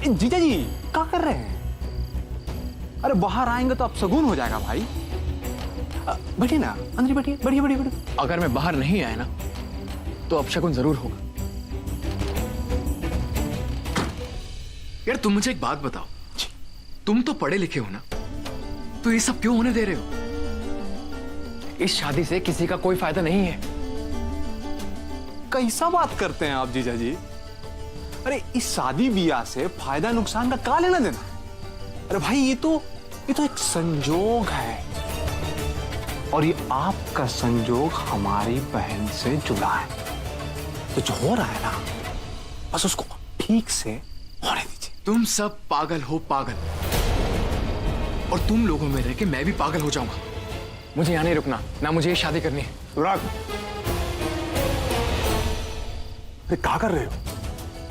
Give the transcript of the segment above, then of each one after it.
जीजा जी क्या कर रहे हैं? अरे बाहर आएंगे तो अब शगुन हो जाएगा भाई। बैठिए ना, अंदर बैठिए, बढ़िए बढ़िए बढ़िए। अगर मैं बाहर नहीं आया ना तो अपशगुन जरूर होगा। यार तुम मुझे एक बात बताओ, तुम तो पढ़े लिखे हो ना, तो ये सब क्यों होने दे रहे हो? इस शादी से किसी का कोई फायदा नहीं है। कैसा बात करते हैं आप जीजा जी? अरे इस शादी ब्याह से फायदा नुकसान का क्या लेना देना? अरे भाई ये तो एक संजोग है, और ये आपका संजोग हमारी बहन से जुड़ा है। तो जो हो रहा है ना, बस उसको ठीक से होने दीजिए। तुम सब पागल हो, पागल। और तुम लोगों में रह के मैं भी पागल हो जाऊंगा। मुझे यहाँ नहीं रुकना, ना मुझे ये शादी करनी है। अनुराग, अरे क्या कर रहे हो?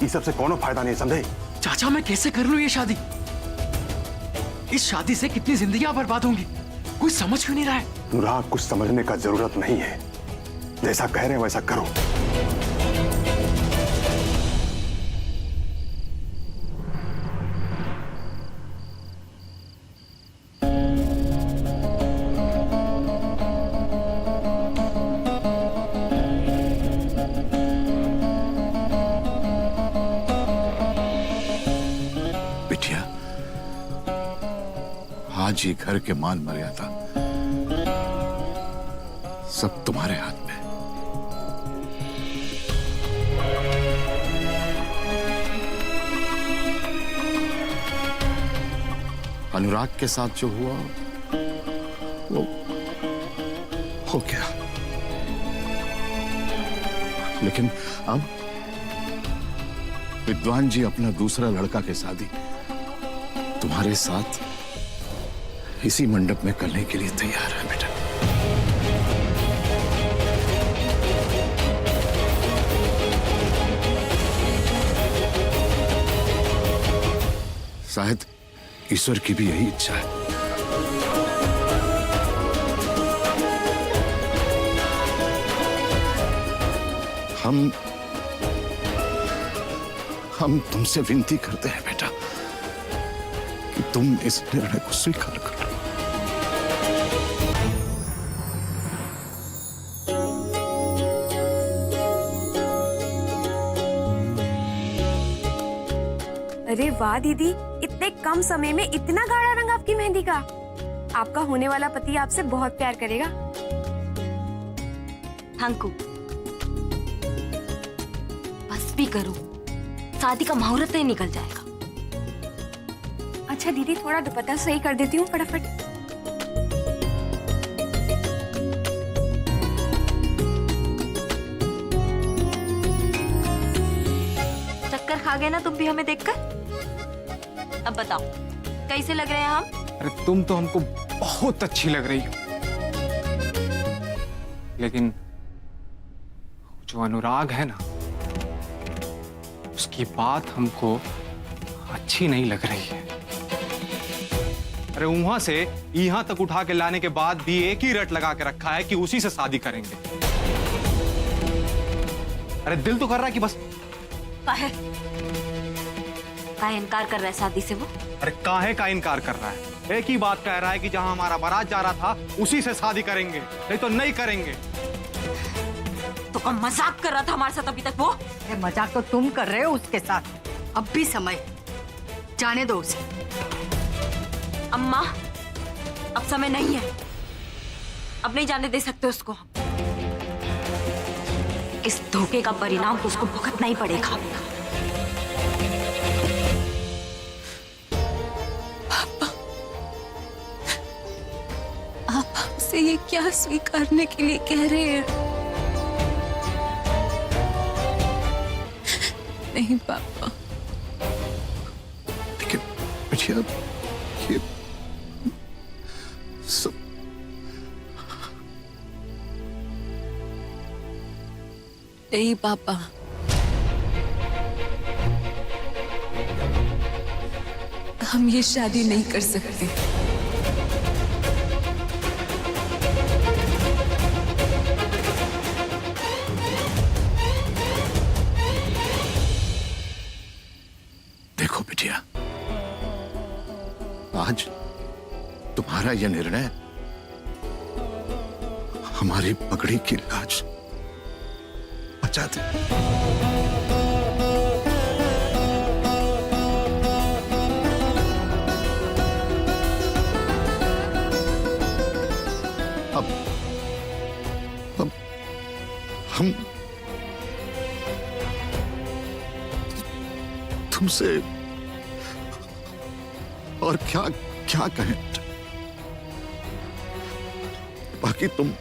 इस सबसे कोनो फायदा नहीं, समझे? चाचा मैं कैसे कर लूं ये शादी? इस शादी से कितनी जिंदगियां बर्बाद होंगी, कोई समझ क्यों नहीं रहा है? अनुराग, कुछ समझने का जरूरत नहीं है, जैसा कह रहे हैं वैसा करो। बिटिया, आज ये घर के मान मर्यादा सब तुम्हारे हाथ में। अनुराग के साथ जो हुआ वो हो गया, लेकिन अब विद्वान जी अपना दूसरा लड़का के शादी तुम्हारे साथ इसी मंडप में करने के लिए तैयार है बेटा। शायद ईश्वर की भी यही इच्छा है। हम तुमसे विनती करते हैं बेटा कि तुम इस निर्णय को स्वीकार करो। अरे वाह दीदी, इतने कम समय में इतना गाढ़ा रंग आपकी मेहंदी का। आपका होने वाला पति आपसे बहुत प्यार करेगा। Thank you. बस भी करो, शादी का मुहूर्त ही निकल जाएगा। अच्छा दीदी, थोड़ा दुपट्टा सही कर देती हूँ फटाफट। चक्कर खा गए ना तुम भी हमें देखकर? अब बताओ कैसे लग रहे हैं हम? अरे तुम तो हमको बहुत अच्छी लग रही हो, लेकिन जो अनुराग है ना, उसकी बात हमको अच्छी नहीं लग रही है। अरे वहां से यहां तक उठा के लाने के बाद भी एक ही रट लगा के रखा है कि उसी से शादी करेंगे। अरे दिल तो कर रहा है कि बस काहे इनकार कर रहा है शादी से वो? अरे काहे का इनकार कर रहा है? एक ही बात कह रहा है कि जहां हमारा बारात जा रहा था उसी से शादी करेंगे, नहीं तो नहीं करेंगे। तो कम मजाक कर रहा था हमारे साथ अभी तक वो? मजाक तो तुम कर रहे हो उसके साथ। अब भी समय, जाने दो उसे। अम्मा, अब समय नहीं है, अब नहीं जाने दे सकते उसको हम। इस धोखे का परिणाम तो उसको भुगतना ही पड़ेगा। आप हमसे ये क्या स्वीकारने के लिए कह रहे हैं? नहीं पापा। लेकिन बिटिया, ये सब नहीं पापा, हम ये शादी नहीं कर सकते। देखो, बिटिया, आज तुम्हारा यह निर्णय हमारी पगड़ी की लाज बचा दे। अब हम तुमसे और क्या क्या कहें। बाकी तुम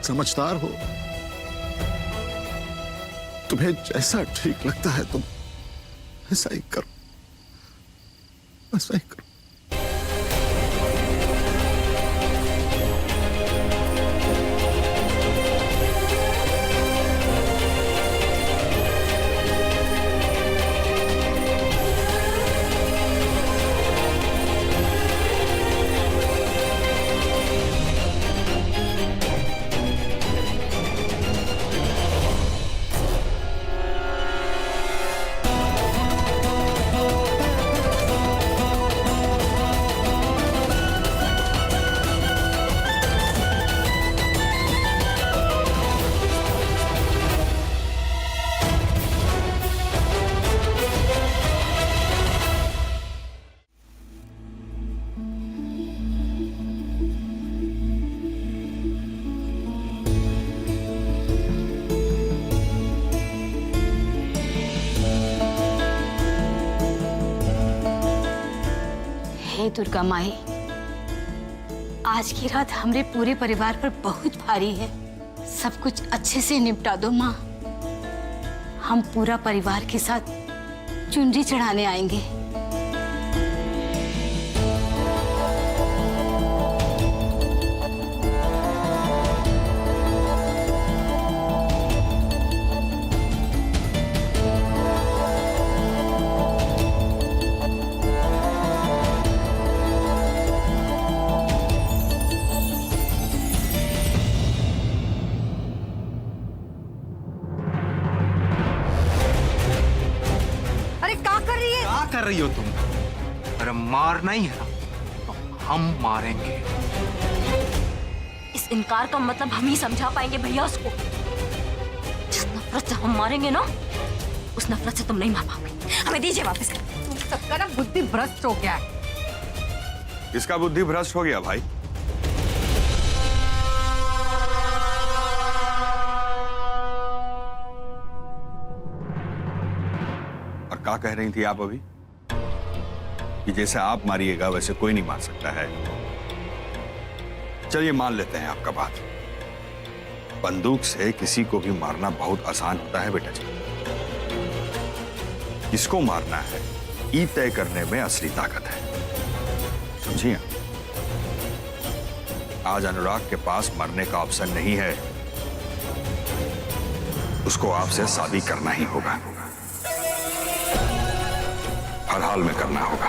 समझदार हो, तुम्हें जैसा ठीक लगता है तुम ऐसा ही करो, ऐसा ही करो। हे दुर्गा माई, आज की रात हमरे पूरे परिवार पर बहुत भारी है। सब कुछ अच्छे से निपटा दो माँ। हम पूरा परिवार के साथ चुनरी चढ़ाने आएंगे। क्या कर रही हो तुम? अरे मारना ही है ना तो हम मारेंगे। इस इनकार का मतलब हम ही समझा पाएंगे भैया उसको। जिस नफरत से हम मारेंगे ना, उस नफरत से तुम नहीं मार पाओगे। हमें दीजिए वापस। तुम सबका ना बुद्धि भ्रष्ट हो गया है। किसका बुद्धि भ्रष्ट हो गया भाई? और क्या कह रही थी आप अभी कि जैसे आप मारिएगा वैसे कोई नहीं मार सकता है? चलिए मान लेते हैं आपका बात। बंदूक से किसी को भी मारना बहुत आसान होता है बेटा जी। किसको मारना है ये तय करने में असली ताकत है, समझिए। आज अनुराग के पास मरने का ऑप्शन नहीं है, उसको आपसे शादी करना ही होगा, हर हाल में करना होगा।